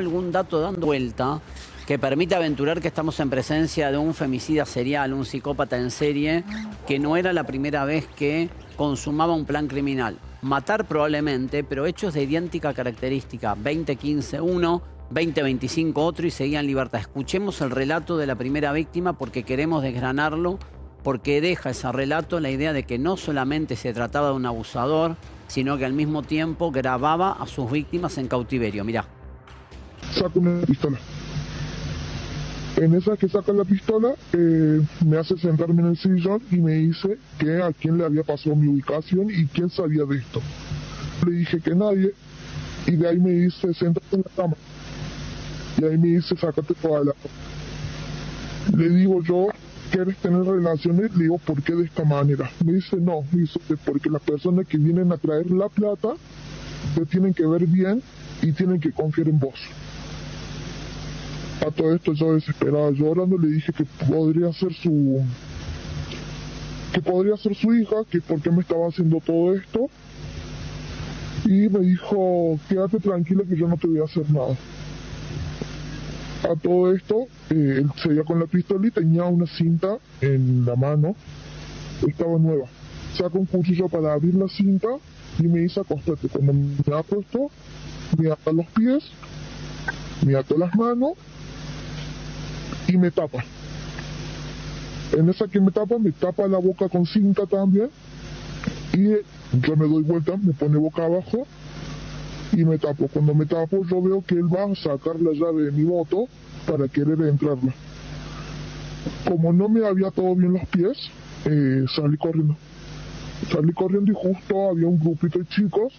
algún dato dando vuelta que permite aventurar que estamos en presencia de un femicida serial, un psicópata en serie, que no era la primera vez que consumaba un plan criminal. Matar probablemente, pero hechos de idéntica característica. 2015 uno, 2025 otro y seguía en libertad. Escuchemos el relato de la primera víctima porque queremos desgranarlo, porque deja ese relato la idea de que no solamente se trataba de un abusador, sino que al mismo tiempo grababa a sus víctimas en cautiverio. Mirá. Saca una pistola. En esa que saca la pistola, me hace sentarme en el sillón y me dice que a quién le había pasado mi ubicación y quién sabía de esto. Le dije que nadie, y de ahí me dice, siéntate en la cama. Y ahí me dice, sácate toda la... Le digo yo, ¿quieres tener relaciones? Le digo, ¿por qué de esta manera? Me dice, no, dice, porque las personas que vienen a traer la plata te tienen que ver bien y tienen que confiar en vos. A todo esto yo desesperada llorando le dije que podría ser su hija, que por qué me estaba haciendo todo esto, y me dijo, quédate tranquila que yo no te voy a hacer nada. A todo esto él seguía con la pistola y tenía una cinta en la mano, estaba nueva. Saca un cuchillo para abrir la cinta y me dice, acostate. Cuando me acuesto, me ata los pies, me ata las manos y me tapa. En esa que me tapa la boca con cinta también, y yo me doy vuelta, me pone boca abajo y me tapo. Cuando me tapo yo veo que él va a sacar la llave de mi moto para querer entrarla. Como no me había atado bien los pies, salí corriendo y justo había un grupito de chicos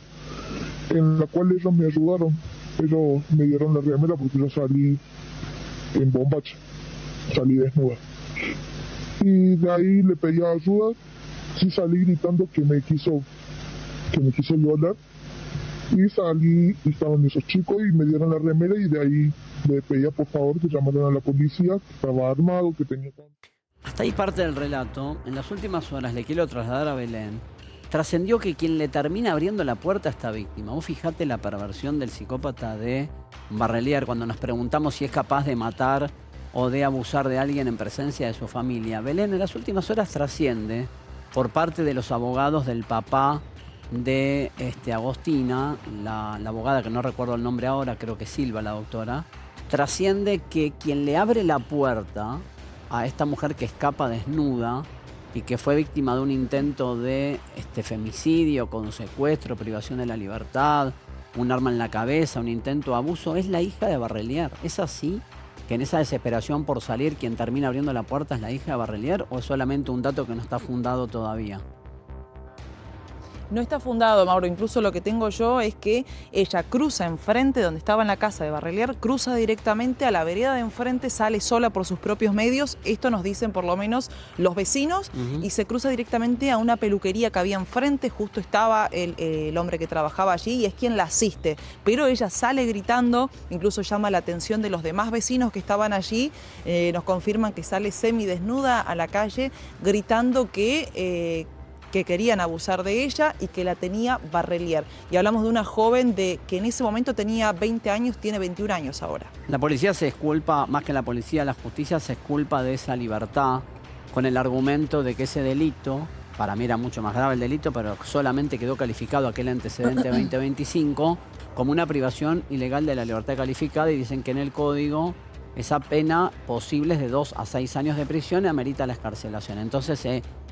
en la cual ellos me ayudaron. Ellos me dieron la remera porque yo salí en bombacha. Salí desnuda. Y de ahí le pedí ayuda. Sí, salí gritando que me quiso violar. Y salí y estaban esos chicos y me dieron la remera y de ahí le pedía por favor que llamaran a la policía, que estaba armado, que tenía... Hasta ahí parte del relato. En las últimas horas le quiero trasladar a Belén. Trascendió que quien le termina abriendo la puerta a esta víctima. Vos fijate la perversión del psicópata de Barrelier cuando nos preguntamos si es capaz de matar o de abusar de alguien en presencia de su familia. Belén en las últimas horas trasciende por parte de los abogados del papá de Agostina, la abogada que no recuerdo el nombre ahora, creo que Silva, la doctora, trasciende que quien le abre la puerta a esta mujer que escapa desnuda y que fue víctima de un intento de femicidio con secuestro, privación de la libertad, un arma en la cabeza, un intento de abuso, es la hija de Barrelier. ¿Es así? ¿Que en esa desesperación por salir quien termina abriendo la puerta es la hija de Barrelier o es solamente un dato que no está fundado todavía? No está fundado, Mauro. Incluso lo que tengo yo es que ella cruza enfrente, donde estaba en la casa de Barrelier, cruza directamente a la vereda de enfrente, sale sola por sus propios medios. Esto nos dicen por lo menos los vecinos. Y se cruza directamente a una peluquería que había enfrente. Justo estaba el hombre que trabajaba allí y es quien la asiste. Pero ella sale gritando, incluso llama la atención de los demás vecinos que estaban allí. Nos confirman que sale semidesnuda a la calle gritando que querían abusar de ella y que la tenía Barrelier. Y hablamos de una joven que en ese momento tenía 20 años, tiene 21 años ahora. La policía se exculpa, más que la policía, la justicia se exculpa de esa libertad con el argumento de que ese delito, para mí era mucho más grave el delito, pero solamente quedó calificado aquel antecedente 2025 como una privación ilegal de la libertad calificada y dicen que en el código esa pena posible es de 2 a 6 años de prisión y amerita la excarcelación. Entonces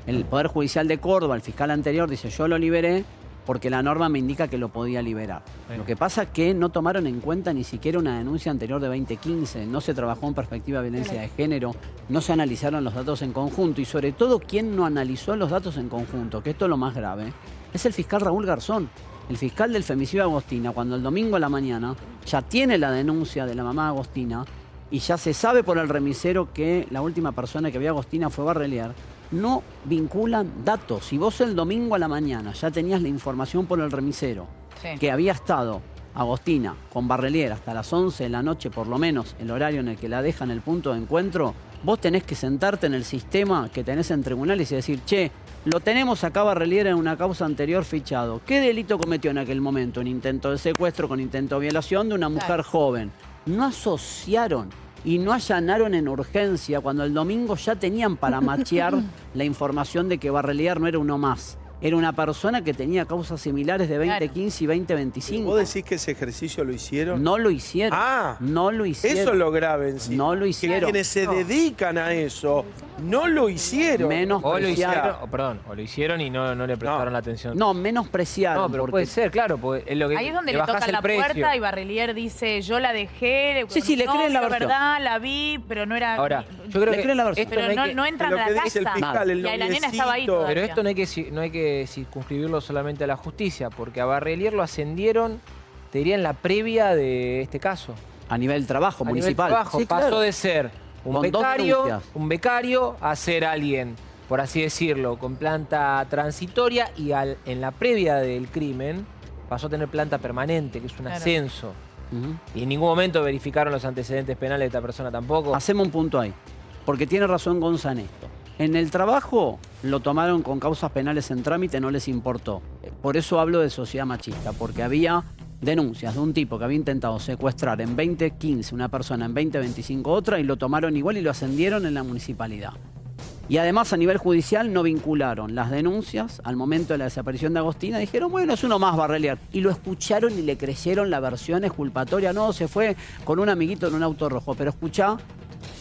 el Poder Judicial de Córdoba, el fiscal anterior, dice yo lo liberé porque la norma me indica que lo podía liberar. Lo que pasa es que no tomaron en cuenta ni siquiera una denuncia anterior de 2015, no se trabajó en perspectiva de violencia de género, no se analizaron los datos en conjunto y sobre todo quien no analizó los datos en conjunto, que esto es lo más grave, es el fiscal Raúl Garzón, el fiscal del femicidio de Agostina, cuando el domingo a la mañana ya tiene la denuncia de la mamá de Agostina y ya se sabe por el remisero que la última persona que vio a Agostina fue Barrelier. No vinculan datos. Si vos el domingo a la mañana ya tenías la información por el remisero que había estado Agostina con Barrelier hasta las 11 de la noche, por lo menos el horario en el que la dejan el punto de encuentro, vos tenés que sentarte en el sistema que tenés en tribunales y decir, che, lo tenemos acá Barrelier en una causa anterior fichado. ¿Qué delito cometió en aquel momento? Un intento de secuestro con intento de violación de una mujer joven. no asociaron y no allanaron en urgencia cuando el domingo ya tenían para machear la información de que Barrelier no era uno más. Era una persona que tenía causas similares de 2015 y 2025. ¿Vos decís que ese ejercicio lo hicieron? No lo hicieron. Ah, no lo hicieron. eso es lo grave en sí. No lo hicieron. Que quienes se dedican a eso no lo hicieron. O lo hicieron, Menospreciaron. o lo hicieron y no le prestaron la atención. No, menospreciaron. No, pero porque- puede ser, claro. Porque es lo que, Ahí es donde le bajás tocan el la precio. puerta y Barrelier dice, yo la dejé. Sí, le creen la versión. verdad, la vi, pero no era... Ahora, yo creo Le que creen la versión. esto pero no hay que- no entran Lo a que la dice el casa. fiscal, el Y la nena estaba ahí noviecito. todavía. Pero esto no hay que circunscribirlo solamente a la justicia, porque a Barrelier lo ascendieron, te diría, en la previa de este caso. A nivel trabajo A nivel municipal. trabajo, Sí, pasó claro. de ser Con dos denuncias. un becario a ser alguien, por así decirlo, con planta transitoria y en la previa del crimen pasó a tener planta permanente, que es un Claro. ascenso. Ujú. Y en ningún momento verificaron los antecedentes penales de esta persona tampoco. Hacemos un punto ahí. Porque tiene razón Gonza en esto. En el trabajo lo tomaron con causas penales en trámite, no les importó. Por eso hablo de sociedad machista, porque había denuncias de un tipo que había intentado secuestrar en 2015 una persona, en 2025 otra, y lo tomaron igual y lo ascendieron en la municipalidad. Y además a nivel judicial no vincularon las denuncias al momento de la desaparición de Agostina. Dijeron, bueno, es uno más Barrelier. Y lo escucharon y le creyeron la versión exculpatoria. No, se fue con un amiguito en un auto rojo. Pero escuchá,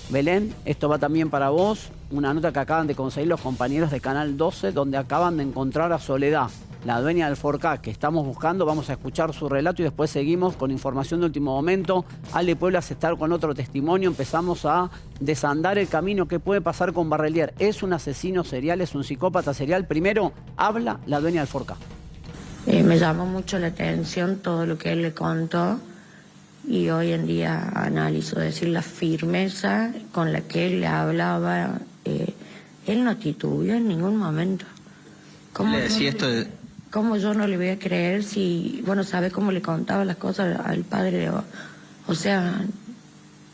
Belén, esto va también para vos. Una nota que acaban de conseguir los compañeros de Canal 12, donde acaban de encontrar a Soledad, la dueña del Forcá, que estamos buscando. Vamos a escuchar su relato y después seguimos con información de último momento. Ale Pueblas está con otro testimonio. Empezamos a desandar el camino. ¿Qué puede pasar con Barrelier? ¿Es un asesino serial? ¿Es un psicópata serial? Primero, habla la dueña del Forcá. Me llamó mucho la atención todo lo que él le contó y hoy en día analizo, decir, la firmeza con la que él le hablaba. Él no titubeó en ningún momento. Le decía esto de... ¿Cómo yo no le voy a creer si, bueno, sabe cómo le contaba las cosas al padre? O sea...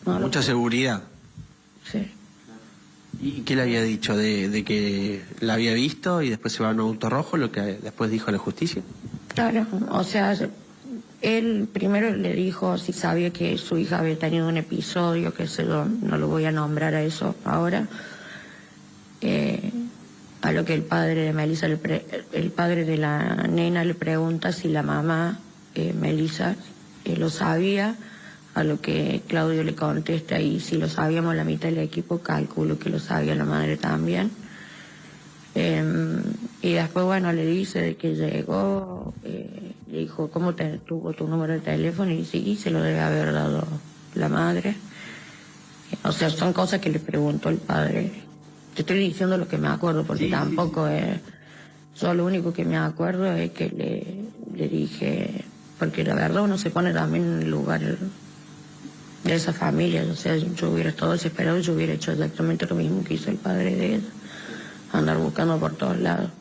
No, mucha seguridad. Sí. ¿Y qué le había dicho? ¿De que la había visto y después se va a un auto rojo, lo que después dijo la justicia? Claro, o sea, él primero le dijo si sabía que su hija había tenido un episodio, que sé yo, no lo voy a nombrar a eso ahora. A lo que el padre de Melissa, el padre de la nena le pregunta si la mamá, Melissa, lo sabía, a lo que Claudio le contesta, y si lo sabíamos la mitad del equipo, calculo que lo sabía la madre también. Y después, bueno, le dice de que llegó, le dijo, ¿cómo tuvo tu número de teléfono? Y sí, se lo debe haber dado la madre. O sea, son cosas que le preguntó el padre. Te estoy diciendo lo que me acuerdo, porque tampoco es... Yo lo único que me acuerdo es que le dije... Porque la verdad uno se pone también en el lugar de esa familia. O sea, yo hubiera estado desesperado y yo hubiera hecho exactamente lo mismo que hizo el padre de ella. Andar buscando por todos lados.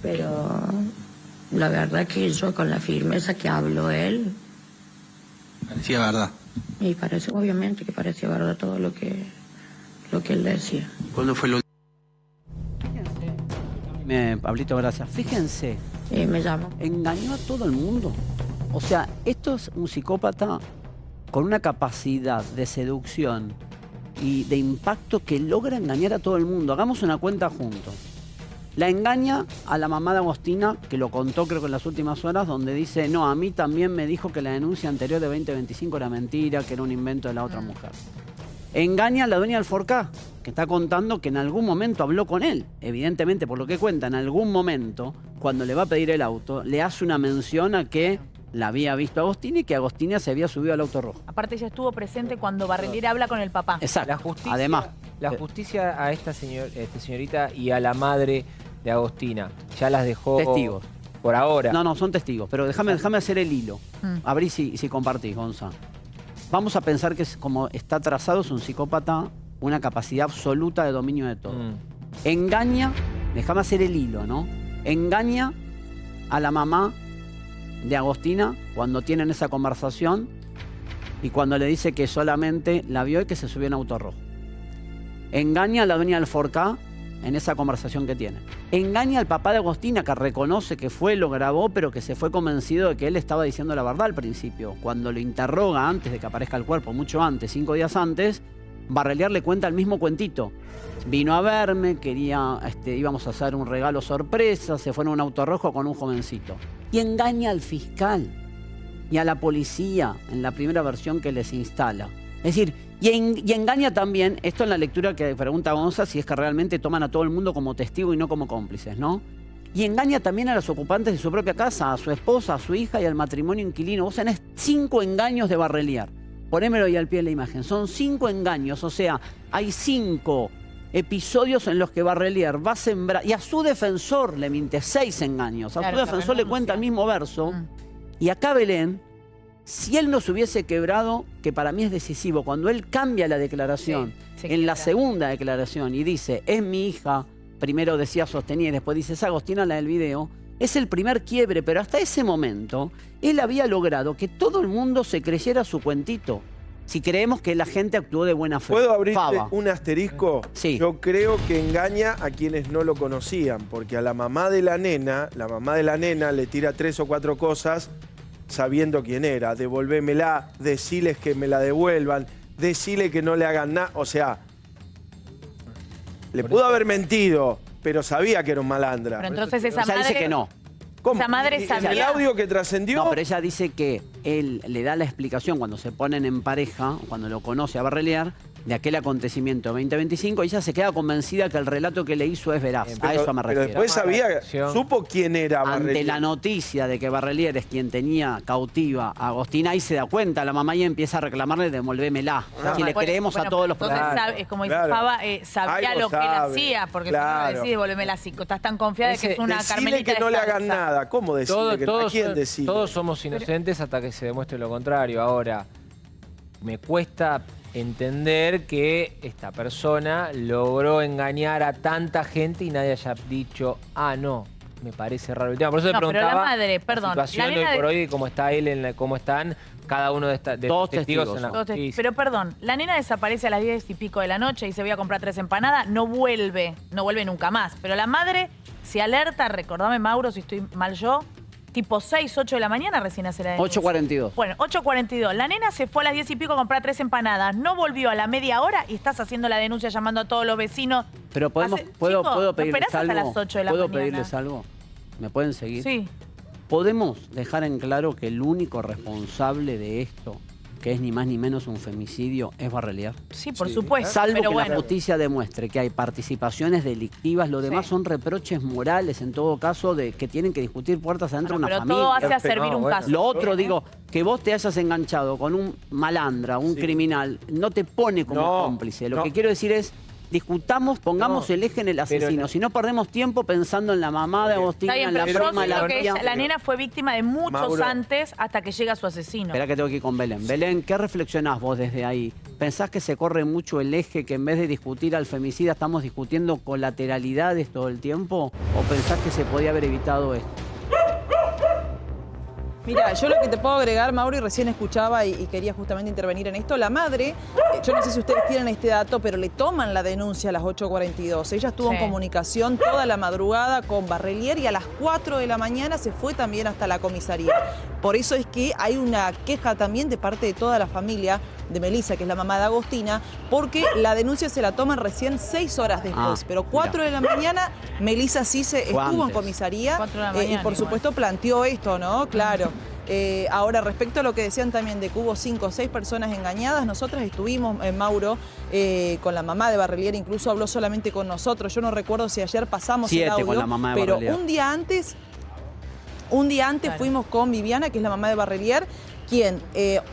Pero la verdad que yo, con la firmeza que habló él... Parecía verdad. Y parece, obviamente que parecía verdad todo lo que él decía. ¿Cuándo fue lo Pablito, gracias. Fíjense, Me llamo. engañó a todo el mundo. O sea, esto es un psicópata con una capacidad de seducción y de impacto que logra engañar a todo el mundo. Hagamos una cuenta juntos. La engaña a la mamá de Agostina, que lo contó creo que en las últimas horas, donde dice, no, a mí también me dijo que la denuncia anterior de 2025 era mentira, que era un invento de la otra mujer. Engaña a la dueña del Forcá, que está contando que en algún momento habló con él. Evidentemente, por lo que cuenta, en algún momento, cuando le va a pedir el auto, le hace una mención a que la había visto a Agostina y que Agostina se había subido al auto rojo. Aparte ella estuvo presente cuando Barrelier habla con el papá. Exacto. La justicia, Además, la justicia a esta señorita y a la madre de Agostina ya las dejó testigos. por ahora. No, son testigos, pero déjame hacer el hilo. Abrí si compartís, Gonza. Vamos a pensar que como está trazado, es un psicópata, una capacidad absoluta de dominio de todo. Engaña, déjame hacer el hilo, ¿no? Engaña a la mamá de Agostina cuando tienen esa conversación y cuando le dice que solamente la vio y que se subió en auto rojo. Engaña a la dueña del Forcá en esa conversación que tienen. Engaña al papá de Agostina, que reconoce que fue, lo grabó, pero que se fue convencido de que él estaba diciendo la verdad al principio. Cuando lo interroga antes de que aparezca el cuerpo, mucho antes, 5 días antes, Barrelier le cuenta el mismo cuentito. Vino a verme, íbamos a hacer un regalo sorpresa, se fue en un auto rojo con un jovencito. Y engaña al fiscal y a la policía en la primera versión que les instala. Es decir, y engaña también, esto en la lectura que pregunta Gonza, si es que realmente toman a todo el mundo como testigo y no como cómplices, ¿no? Y engaña también a los ocupantes de su propia casa, a su esposa, a su hija y al matrimonio inquilino. Vos tenés 5 engaños de Barrelier. Ponémelo ahí al pie de la imagen. Son 5 engaños, o sea, hay 5 episodios en los que Barrelier va a sembrar, y a su defensor le miente 6 engaños. A su defensor le cuenta el mismo verso. Y acá Belén, si él no se hubiese quebrado, que para mí es decisivo, cuando él cambia la declaración, en la segunda declaración, y dice, es mi hija, primero decía sostenía y después dice, es Agostina la del video, es el primer quiebre, pero hasta ese momento, él había logrado que todo el mundo se creyera su cuentito. Si creemos que la gente actuó de buena fe. ¿Puedo abrirte Fava. un asterisco? Sí. Yo creo que engaña a quienes no lo conocían, porque a la mamá de la nena le tira 3 o 4 cosas sabiendo quién era. Devolvémela, deciles que me la devuelvan, decile que no le hagan nada. O sea, le pudo haber mentido, pero sabía que era un malandra. Pero entonces esa Ella madre... dice que no. ¿Cómo? Esa madre ¿Y sabía... el audio que trascendió? No, pero ella dice que él le da la explicación cuando se ponen en pareja, cuando lo conoce a Barrelier, de aquel acontecimiento 2025, y ella se queda convencida que el relato que le hizo es veraz. A eso me refiero. Pero después supo quién era Ante Barrelier. la noticia de que Barrelier es quien tenía cautiva a Agostina, ahí se da cuenta la mamá y empieza a reclamarle, devolvémela. Si le creemos a todos los entonces protagonistas. es como dice Fava, sabía Algo lo que él sabe, hacía, porque claro. si no decís devolvémela así, estás tan confiada de que es una Decile carmelita que no le hagan descalza. nada. ¿Cómo decirle que no? ¿A quién decirle? Todos somos inocentes hasta que se demuestre lo contrario. Ahora, me cuesta entender que esta persona logró engañar a tanta gente y nadie haya dicho, ah, no, me parece raro el tema. Por eso le No, pero preguntaba la madre, perdón, la situación la nena hoy por de- hoy, cómo está él, cómo están cada uno de estos Todos testigos testigos. en la Todos te- justicia. Pero perdón, la nena desaparece a las 10 y pico de la noche y se voy a comprar 3 empanadas, no vuelve nunca más. Pero la madre se alerta, recordame Mauro si estoy mal yo, tipo 6, 8 de la mañana recién hace la denuncia. 8:42. Bueno, 8:42. La nena se fue a las 10 y pico a comprar 3 empanadas, no volvió a la media hora y estás haciendo la denuncia llamando a todos los vecinos. Pero Chicos, ¿puedo ¿no pedirles esperás hasta algo? las 8 de la ¿Puedo mañana? pedirles algo? ¿Me pueden seguir? Sí. ¿Podemos dejar en claro que el único responsable de esto, que es ni más ni menos un femicidio, es Barrelier? Sí, por supuesto. Salvo pero que bueno. la justicia demuestre que hay participaciones delictivas, lo demás son reproches morales, en todo caso, de que tienen que discutir puertas adentro Bueno, de una pero familia. todo hace a servir un caso. Lo otro, digo, que vos te hayas enganchado con un malandra, un criminal, no te pone como cómplice. Lo que quiero decir es, discutamos, pongamos el eje en el asesino. Si no perdemos tiempo pensando en la mamá de Agostina, Está bien, en la pero yo prima, siento la que tía. la nena fue víctima de muchos Mauro. antes hasta que llega su asesino. Espera que tengo que ir con Belén. Belén, ¿qué reflexionás vos desde ahí? ¿Pensás que se corre mucho el eje, que en vez de discutir al femicida estamos discutiendo colateralidades todo el tiempo? ¿O pensás que se podía haber evitado esto? Mira, yo lo que te puedo agregar, Mauro, y recién escuchaba y quería justamente intervenir en esto, la madre, yo no sé si ustedes tienen este dato, pero le toman la denuncia a las 8:42. Ella estuvo en comunicación toda la madrugada con Barrelier y a las 4 de la mañana se fue también hasta la comisaría. Por eso es que hay una queja también de parte de toda la familia de Melissa, que es la mamá de Agostina, porque la denuncia se la toman recién 6 horas después. Pero 4 de la mañana, Melissa sí estuvo en antes. comisaría 4 de la y mañana por supuesto planteó esto, ¿no? Claro. Ahora, respecto a lo que decían también de que hubo 5 o 6 personas engañadas, nosotras estuvimos, Mauro, con la mamá de Barrelier, incluso habló solamente con nosotros. Yo no recuerdo si ayer pasamos el 7 audio, con la mamá de pero Barrelier. un día antes fuimos con Viviana, que es la mamá de Barrelier, quien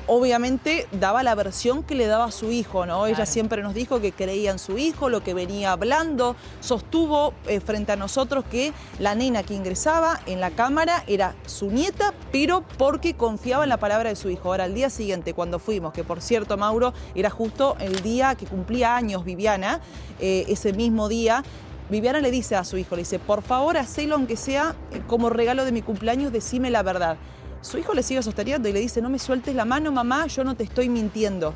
obviamente daba la versión que le daba a su hijo, ¿no? Ella siempre nos dijo que creía en su hijo, lo que venía hablando, sostuvo frente a nosotros que la nena que ingresaba en la cámara era su nieta, pero porque confiaba en la palabra de su hijo. Ahora, al día siguiente, cuando fuimos, que por cierto, Mauro, era justo el día que cumplía años Viviana, ese mismo día, Viviana le dice a su hijo, le dice, por favor, hacelo aunque sea como regalo de mi cumpleaños, decime la verdad. Su hijo le sigue sosteniendo y le dice, no me sueltes la mano, mamá, yo no te estoy mintiendo.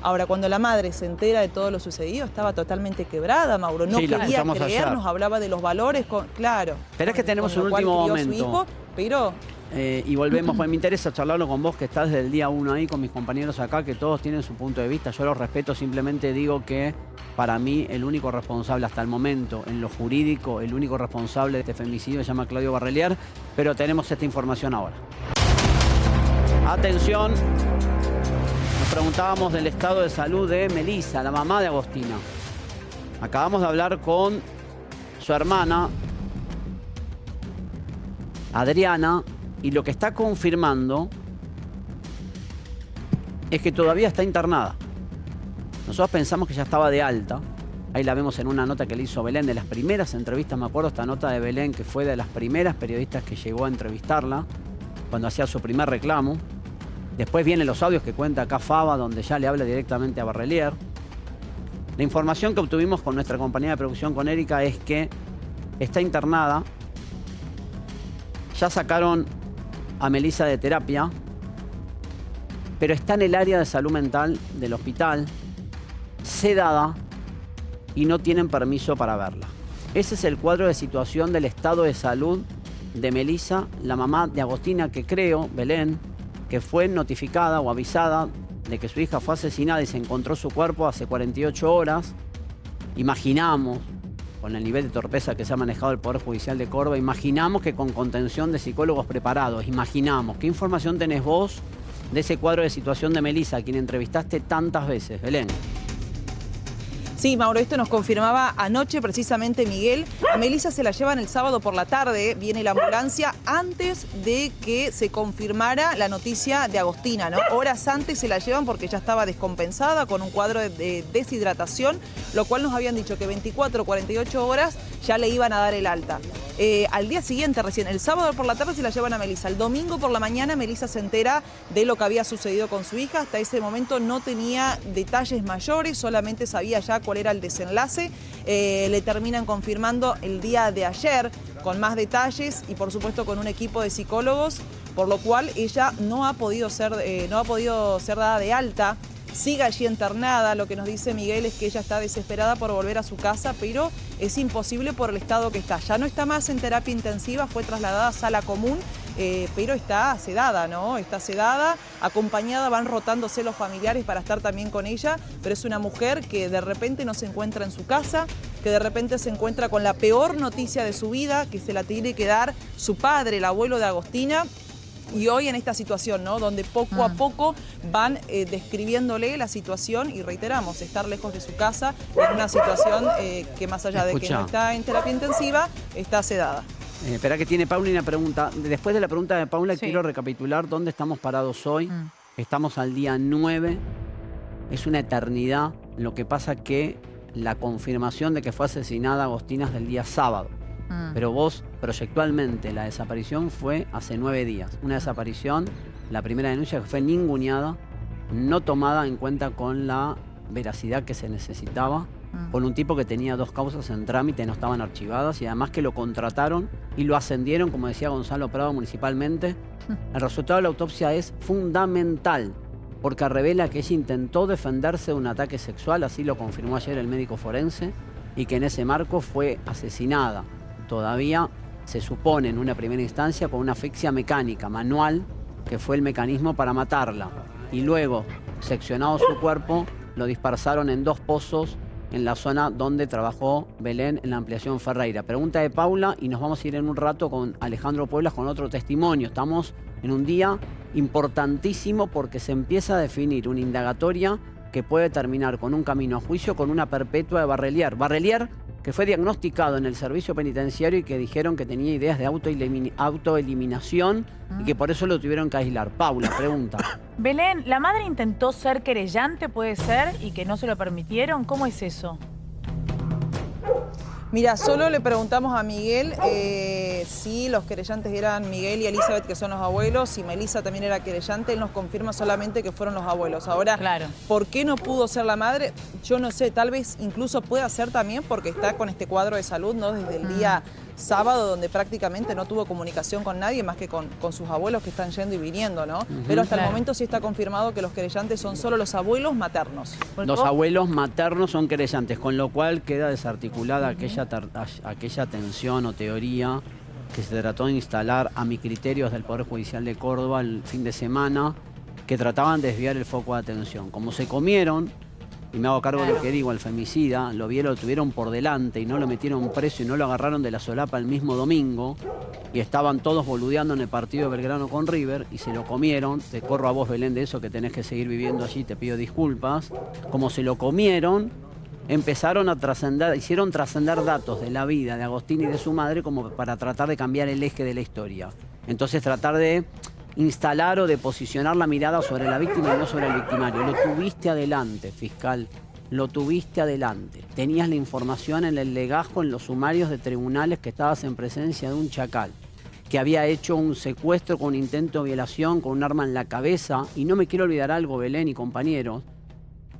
Ahora, cuando la madre se entera de todo lo sucedido, estaba totalmente quebrada, Mauro. No Sí, la quería escuchamos creer, ayer. nos hablaba de los valores, claro. Pero es que tenemos con un lo cual último crió a su momento. hijo, pero Y volvemos, pues me interesa charlarlo con vos, que estás desde el día 1 ahí, con mis compañeros acá, que todos tienen su punto de vista. Yo los respeto, simplemente digo que para mí el único responsable hasta el momento, en lo jurídico, el único responsable de este femicidio se llama Claudio Barrelier, pero tenemos esta información ahora. Atención, nos preguntábamos del estado de salud de Melissa, la mamá de Agostina. Acabamos de hablar con su hermana, Adriana, y lo que está confirmando es que todavía está internada. Nosotros pensamos que ya estaba de alta. Ahí la vemos en una nota que le hizo Belén, de las primeras entrevistas, me acuerdo esta nota de Belén, que fue de las primeras periodistas que llegó a entrevistarla, cuando hacía su primer reclamo. Después vienen los audios que cuenta acá Faba, donde ya le habla directamente a Barrelier. La información que obtuvimos con nuestra compañía de producción, con Erika, es que está internada. Ya sacaron a Melissa de terapia, pero está en el área de salud mental del hospital, sedada, y no tienen permiso para verla. Ese es el cuadro de situación del estado de salud de Melissa, la mamá de Agostina, que creo, Belén, que fue notificada o avisada de que su hija fue asesinada y se encontró su cuerpo hace 48 horas. Imaginamos, con el nivel de torpeza que se ha manejado el Poder Judicial de Córdoba, imaginamos que con contención de psicólogos preparados, imaginamos. ¿Qué información tenés vos de ese cuadro de situación de Melissa, a quien entrevistaste tantas veces, Belén? sí, Mauro, esto nos confirmaba anoche precisamente Miguel. A Melissa se la llevan el sábado por la tarde, viene la ambulancia antes de que se confirmara la noticia de Agostina, ¿no? Horas antes se la llevan porque ya estaba descompensada con un cuadro de deshidratación, lo cual nos habían dicho que 24 o 48 horas ya le iban a dar el alta. Al día siguiente, recién, el sábado por la tarde se la llevan a Melissa. El domingo por la mañana Melissa se entera de lo que había sucedido con su hija. Hasta ese momento no tenía detalles mayores, solamente sabía ya cuál era el desenlace. Le terminan confirmando el día de ayer con más detalles y por supuesto con un equipo de psicólogos, por lo cual ella no ha podido ser dada de alta. Sigue allí internada. Lo que nos dice Miguel es que ella está desesperada por volver a su casa, pero es imposible por el estado que está. Ya no está más en terapia intensiva, fue trasladada a sala común, pero está sedada, ¿no? Está sedada, acompañada, van rotándose los familiares para estar también con ella, pero es una mujer que de repente no se encuentra en su casa, que de repente se encuentra con la peor noticia de su vida, que se la tiene que dar su padre, el abuelo de Agostina. Y hoy en esta situación, ¿no? Donde poco a poco van describiéndole la situación y reiteramos, estar lejos de su casa en una situación que más allá de que no está en terapia intensiva, está sedada. Espera que tiene Paula una pregunta. Después de la pregunta de Paula, quiero recapitular dónde estamos parados hoy. Estamos al día 9. Es una eternidad. Lo que pasa que la confirmación de que fue asesinada Agostina es del día sábado. Pero vos, proyectualmente, la desaparición fue hace 9 días. Una desaparición, la primera denuncia que fue ninguneada, no tomada en cuenta con la veracidad que se necesitaba, con un tipo que tenía 2 causas en trámite, no estaban archivadas, y además que lo contrataron y lo ascendieron, como decía Gonzalo Prado, municipalmente. El resultado de la autopsia es fundamental, porque revela que ella intentó defenderse de un ataque sexual, así lo confirmó ayer el médico forense, y que en ese marco fue asesinada. Todavía se supone en una primera instancia con una asfixia mecánica, manual, que fue el mecanismo para matarla. Y luego, seccionado su cuerpo, lo dispersaron en 2 pozos en la zona donde trabajó Belén en la ampliación Ferreira. Pregunta de Paula y nos vamos a ir en un rato con Alejandro Pueblas con otro testimonio. Estamos en un día importantísimo porque se empieza a definir una indagatoria que puede terminar con un camino a juicio con una perpetua de Barrelier. Barrelier, que fue diagnosticado en el servicio penitenciario y que dijeron que tenía ideas de autoeliminación y que por eso lo tuvieron que aislar. Paula, pregunta. Belén, ¿la madre intentó ser querellante, puede ser, y que no se lo permitieron? ¿Cómo es eso? Mira, solo le preguntamos a Miguel si los querellantes eran Miguel y Elizabeth, que son los abuelos, si Melissa también era querellante. Él nos confirma solamente que fueron los abuelos. Ahora, claro, ¿por qué no pudo ser la madre? Yo no sé, tal vez incluso pueda ser también porque está con este cuadro de salud, ¿no? Desde el día sábado donde prácticamente no tuvo comunicación con nadie más que con sus abuelos que están yendo y viniendo, ¿no? Pero hasta el momento sí está confirmado que los querellantes son solo los abuelos maternos. Los abuelos maternos son querellantes, con lo cual queda desarticulada aquella tensión o teoría que se trató de instalar a mi criterio desde el Poder Judicial de Córdoba el fin de semana, que trataban de desviar el foco de atención. Como se comieron, y me hago cargo de lo que digo, al femicida, lo tuvieron por delante y no lo metieron preso y no lo agarraron de la solapa el mismo domingo, y estaban todos boludeando en el partido de Belgrano con River y se lo comieron. Te corro a vos, Belén, de eso, que tenés que seguir viviendo allí, te pido disculpas. Como se lo comieron, empezaron a trascender, hicieron trascender datos de la vida de Agostina y de su madre como para tratar de cambiar el eje de la historia. Entonces tratar de instalar o de posicionar la mirada sobre la víctima y no sobre el victimario. Lo tuviste adelante, fiscal, lo tuviste adelante. Tenías la información en el legajo, en los sumarios de tribunales, que estabas en presencia de un chacal que había hecho un secuestro con intento de violación, con un arma en la cabeza. Y no me quiero olvidar algo, Belén y compañeros,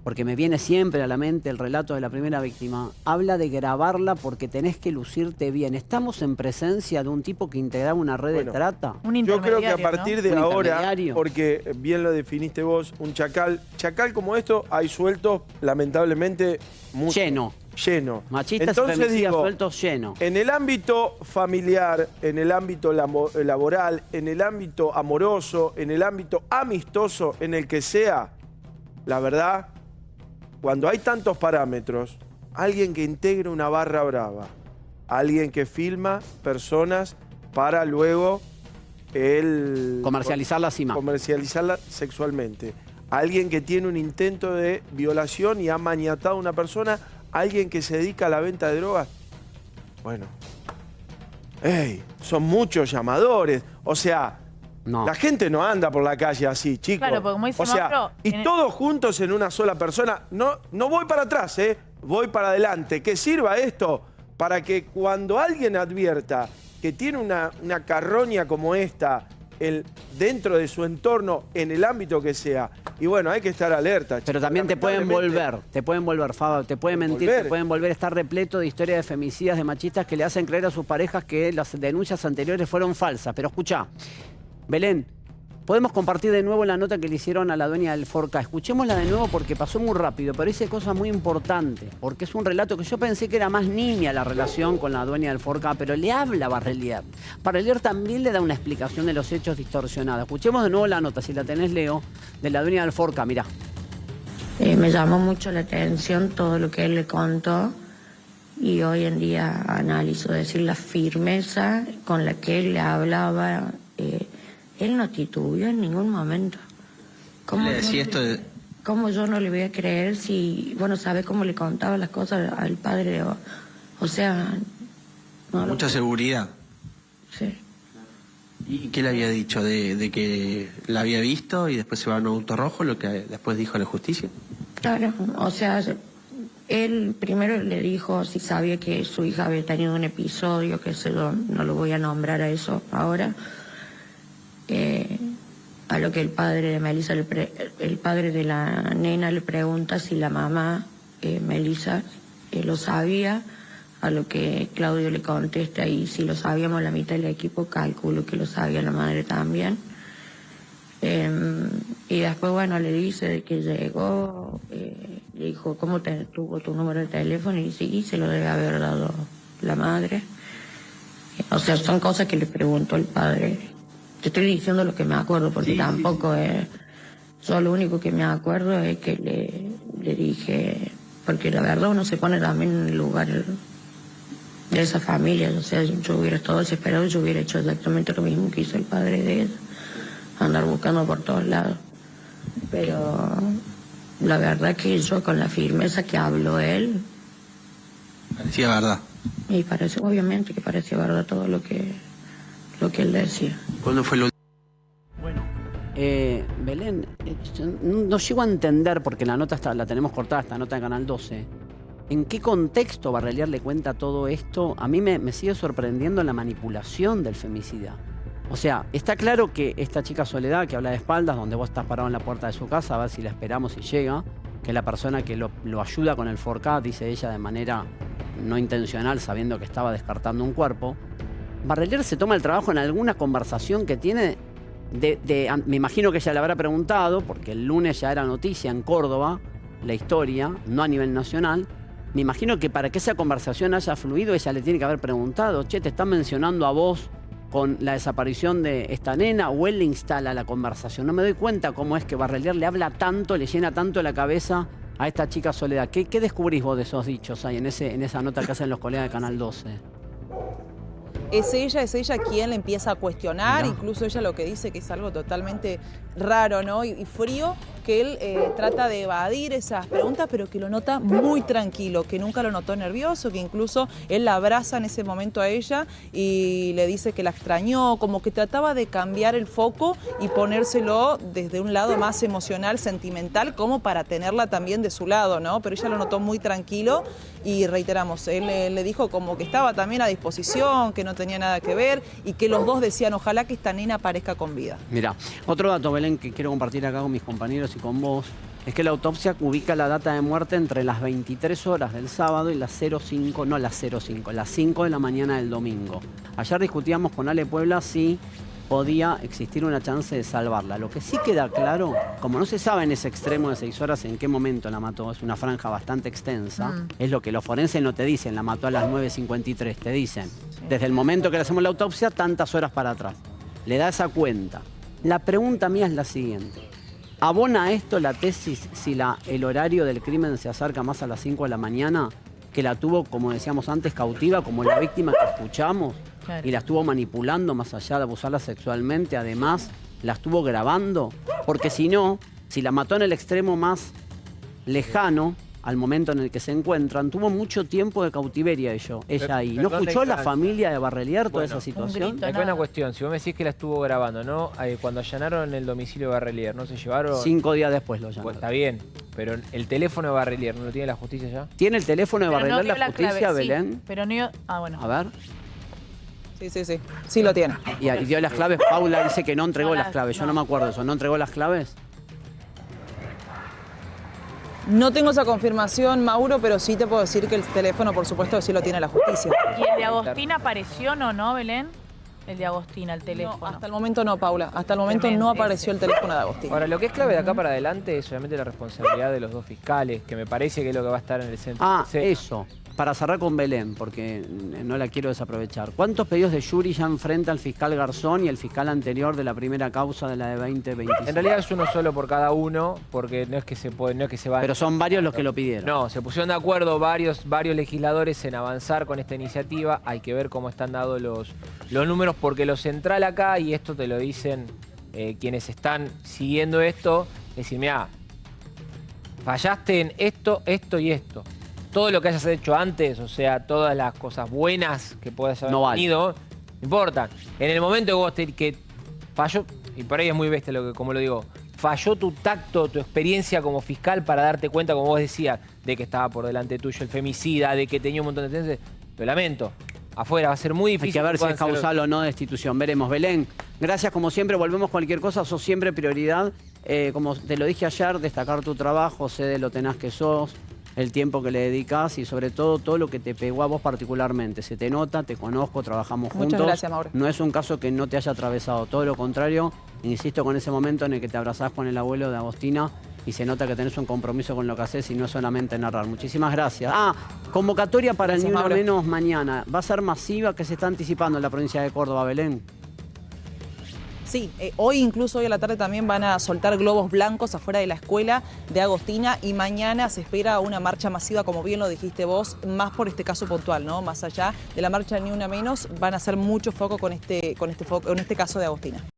porque me viene siempre a la mente el relato de la primera víctima. Habla de grabarla porque tenés que lucirte bien. ¿Estamos en presencia de un tipo que integraba una red de trata? Yo creo que a partir de ¿Un ahora, intermediario? porque bien lo definiste vos, un chacal como esto hay sueltos, lamentablemente, mucho. Lleno. Machistas y Entonces femicidas digo, sueltos lleno. en el ámbito familiar, en el ámbito laboral, en el ámbito amoroso, en el ámbito amistoso, en el que sea, la verdad, cuando hay tantos parámetros, alguien que integre una barra brava, alguien que filma personas para luego comercializarlas y más. Comercializarlas sexualmente, alguien que tiene un intento de violación y ha maniatado a una persona, alguien que se dedica a la venta de drogas. Bueno, son muchos llamadores. O sea, la gente no anda por la calle así, chicos. Claro, porque como dice o sea, Mauro, y todos juntos en una sola persona. No voy para atrás, voy para adelante. Que sirva esto para que cuando alguien advierta que tiene una carroña como esta dentro de su entorno, en el ámbito que sea, y bueno, hay que estar alerta. Pero también te pueden volver, Fabio, te pueden mentir, te pueden volver a estar repleto de historias de femicidas, de machistas que le hacen creer a sus parejas que las denuncias anteriores fueron falsas. Pero escuchá, Belén, podemos compartir de nuevo la nota que le hicieron a la dueña del Forca. Escuchémosla de nuevo porque pasó muy rápido, pero dice cosas muy importantes, porque es un relato que yo pensé que era más niña la relación con la dueña del Forca, pero le habla a Barrelier. Barrelier también le da una explicación de los hechos distorsionados. Escuchemos de nuevo la nota, si la tenés, Leo, de la dueña del Forca, mirá. Me llamó mucho la atención todo lo que él le contó y hoy en día analizo, decir, la firmeza con la que él le hablaba. Él no titubeó en ningún momento. ¿Le decía esto de...? ¿Cómo yo no le voy a creer si, bueno, sabe cómo le contaba las cosas al padre? O sea... No, mucha seguridad. Sí. ¿Y qué le había dicho? ¿De que la había visto y después se va a un auto rojo, lo que después dijo la justicia? Claro, o sea, él primero le dijo si sabía que su hija había tenido un episodio, que no lo voy a nombrar a eso ahora. A lo que el padre de Melissa, el padre de la nena le pregunta si la mamá, Melissa, lo sabía, a lo que Claudio le contesta, y si lo sabíamos la mitad del equipo, calculo que lo sabía la madre también. Y después, bueno, le dice de que llegó, le dijo, ¿cómo tuvo tu número de teléfono? Y sí, se lo debe haber dado la madre. O sea, son cosas que le preguntó el padre. Te estoy diciendo lo que me acuerdo, porque tampoco es... Yo lo único que me acuerdo es que le dije... Porque la verdad uno se pone también en el lugar de esa familia. O sea, yo hubiera estado desesperado, yo hubiera hecho exactamente lo mismo que hizo el padre de ella. Andar buscando por todos lados. Pero la verdad que yo, con la firmeza que habló él... Parecía verdad. Y parece, obviamente que parecía verdad todo lo que él decía. ¿Cuándo fue lo...? Bueno, Belén, no llego a entender, porque la nota la tenemos cortada, esta nota de Canal 12, ¿en qué contexto Barrelier le cuenta todo esto? A mí me sigue sorprendiendo la manipulación del femicida. O sea, está claro que esta chica Soledad, que habla de espaldas, donde vos estás parado en la puerta de su casa, a ver si la esperamos y llega, que es la persona que lo ayuda con el Forcat, dice ella de manera no intencional, sabiendo que estaba descartando un cuerpo, Barrelier se toma el trabajo en alguna conversación que tiene me imagino que ella le habrá preguntado, porque el lunes ya era noticia en Córdoba, la historia, no a nivel nacional. Me imagino que para que esa conversación haya fluido, ella le tiene que haber preguntado, che, te están mencionando a vos con la desaparición de esta nena, o él le instala la conversación. No me doy cuenta cómo es que Barrelier le habla tanto, le llena tanto la cabeza a esta chica Soledad. ¿Qué descubrís vos de esos dichos ahí en esa nota que hacen los colegas de Canal 12? Es ella quien le empieza a cuestionar, Mirá. incluso ella lo que dice que es algo totalmente raro, ¿no? Y frío, que él trata de evadir esas preguntas, pero que lo nota muy tranquilo, que nunca lo notó nervioso, que incluso él la abraza en ese momento a ella y le dice que la extrañó, como que trataba de cambiar el foco y ponérselo desde un lado más emocional, sentimental, como para tenerla también de su lado, ¿no? Pero ella lo notó muy tranquilo y reiteramos, él le dijo como que estaba también a disposición, que no tenía nada que ver y que los dos decían, ojalá que esta nena aparezca con vida. Mirá, otro dato, Belén, que quiero compartir acá con mis compañeros y con vos, es que la autopsia ubica la data de muerte entre las 23 horas del sábado y las 05, no las 05, las 5 de la mañana del domingo. Ayer discutíamos con Ale Puebla si podía existir una chance de salvarla. Lo que sí queda claro, como no se sabe en ese extremo de 6 horas en qué momento la mató, es una franja bastante extensa, es lo que los forenses no te dicen, la mató a las 9:53, te dicen, desde el momento que le hacemos la autopsia, tantas horas para atrás. Le da esa cuenta. La pregunta mía es la siguiente. ¿Abona esto la tesis si el horario del crimen se acerca más a las 5 de la mañana, que la tuvo, como decíamos antes, cautiva, como la víctima que escuchamos? Claro. Y la estuvo manipulando más allá de abusarla sexualmente, además la estuvo grabando, porque si no, si la mató en el extremo más lejano, al momento en el que se encuentran, tuvo mucho tiempo de cautiverio ella ahí. ¿No escuchó la familia de Barrelier toda esa situación? grito. Acá hay una cuestión, si vos me decís que la estuvo grabando, ¿no? Cuando allanaron el domicilio de Barrelier, ¿no se llevaron? 5 días después lo llamaron. Pues está bien, pero el teléfono de Barrelier, ¿no lo tiene la justicia ya? ¿Tiene el teléfono de Pero no Barrelier dio la justicia, clave, Belén? Sí, pero no... Ah, bueno. A ver. Sí lo tiene. Y dio las claves. Paula dice que no entregó No, las claves. Yo no me acuerdo de eso. ¿No entregó las claves? No tengo esa confirmación, Mauro, pero sí te puedo decir que el teléfono, por supuesto, sí lo tiene la justicia. ¿Y el de Agostina apareció o no, Belén? El de Agostina, el teléfono. No, hasta el momento no, Paula. Hasta el momento no apareció el teléfono de Agostina. Ahora, lo que es clave de acá para adelante es obviamente la responsabilidad de los dos fiscales, que me parece que es lo que va a estar en el centro. Ah, Sí. eso. Para cerrar con Belén, porque no la quiero desaprovechar. ¿Cuántos pedidos de jury ya enfrenta el fiscal Garzón y el fiscal anterior de la primera causa de la de 2025? En realidad es uno solo por cada uno, porque no es que se puede, no es que se van. Pero son varios los que lo pidieron. No, se pusieron de acuerdo varios legisladores en avanzar con esta iniciativa. Hay que ver cómo están dados los números, porque lo central acá, y esto te lo dicen quienes están siguiendo esto, es decir, mira, fallaste en esto, esto y esto. Todo lo que hayas hecho antes, o sea, todas las cosas buenas que puedas haber No vale. tenido, no importan. En el momento que vos que falló, y por ahí es muy bestia como lo digo, falló tu tacto, tu experiencia como fiscal para darte cuenta, como vos decías, de que estaba por delante tuyo el femicida, de que tenía un montón de tendencias. Lo lamento. Afuera va a ser muy Hay difícil. que ver si es puedan ser- causal o no de destitución. Veremos. Belén, gracias como siempre. Volvemos cualquier cosa. Sos siempre prioridad. Como te lo dije ayer, destacar tu trabajo. Sé de lo tenaz que sos, el tiempo que le dedicás y sobre todo lo que te pegó a vos particularmente. Se te nota, te conozco, trabajamos juntos. Muchas gracias, Mauro. No es un caso que no te haya atravesado. Todo lo contrario, insisto con ese momento en el que te abrazás con el abuelo de Agostina y se nota que tenés un compromiso con lo que haces y no solamente narrar. Muchísimas gracias. Convocatoria para Gracias, el Ni Una Mauro. Menos mañana. ¿Va a ser masiva? ¿Qué se está anticipando en la provincia de Córdoba, Belén? Sí, hoy incluso hoy a la tarde también van a soltar globos blancos afuera de la escuela de Agostina y mañana se espera una marcha masiva, como bien lo dijiste vos, más por este caso puntual, ¿no? Más allá de la marcha Ni Una Menos, van a hacer mucho foco con este caso de Agostina.